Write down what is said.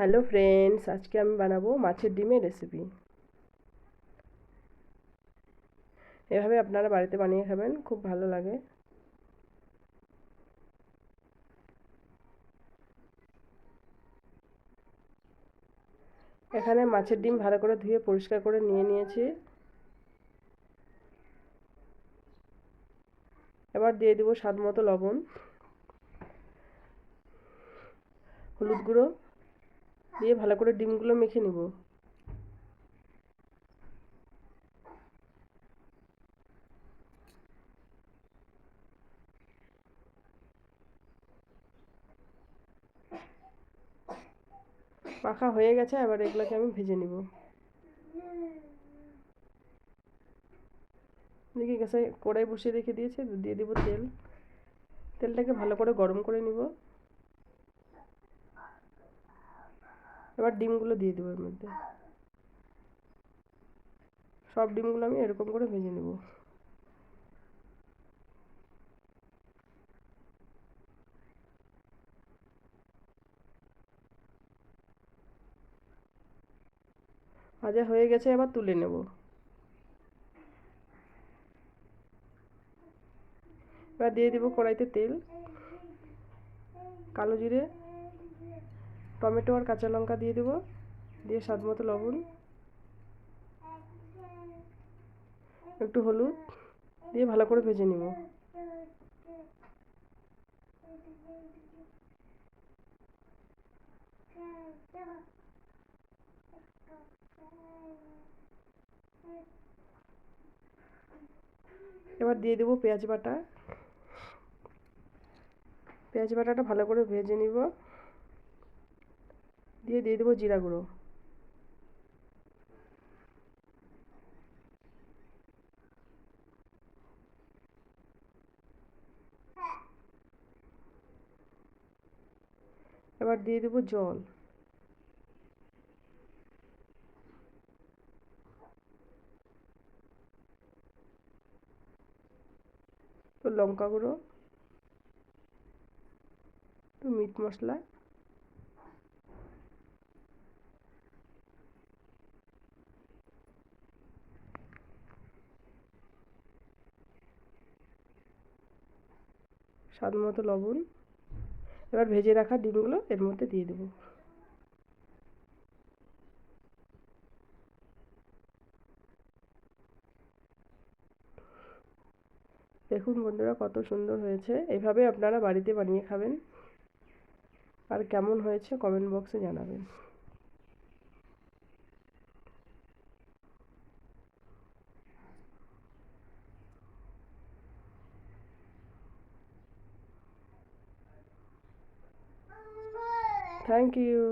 Hello friends, আজকে আমি বানাবো মাছের ডিমের রেসিপি। এভাবে আপনারা বাড়িতে বানিয়ে খাবেন, খুব ভালো লাগে। এখানে মাছের ডিম ভালো করে ধুয়ে পরিষ্কার করে নিয়ে নিয়েছি। এবার দিয়ে দেবো স্বাদ মতো লবণ, হলুদ গুঁড়ো দিয়ে ভালো করে ডিমগুলো মেখে নিব। মাখা হয়ে গেছে, এবার এগুলোকে আমি ভেজে নিব। দেখি গ্যাসে কড়াই বসিয়ে রেখে দিয়েছি, দিয়ে দিব তেল। তেলটাকে ভালো করে গরম করে নিব। এবার ডিমগুলো দিয়ে দেবো এর মধ্যে। সব ডিমগুলো আমি এরকম করে ভেজে নেব। ভাজা হয়ে গেছে, এবার তুলে নেব। এবার দিয়ে দেবো কড়াইতে তেল, কালো জিরে, টমেটো আর কাঁচা লঙ্কা দিয়ে দেবো, দিয়ে স্বাদ মতো লবণ, একটু হলুদ দিয়ে ভালো করে ভেজে নিব। এবার দিয়ে দেবো পেঁয়াজ বাটা। পেঁয়াজ বাটাটা ভালো করে ভেজে নিব, দিয়ে দেবো জিরা গুঁড়ো। এবার দিয়ে দেবো জল, তো লঙ্কা গুঁড়ো, তো মিট মশলা, স্বাদ মতো লবণ। এবার ভেজে রাখা ডিমগুলো এর মধ্যে দিয়ে দেবো। দেখুন বন্ধুরা, কত সুন্দর হয়েছে। এভাবে আপনারা বাড়িতে বানিয়ে খাবেন, আর কেমন হয়েছে কমেন্ট বক্সে জানাবেন। Thank you.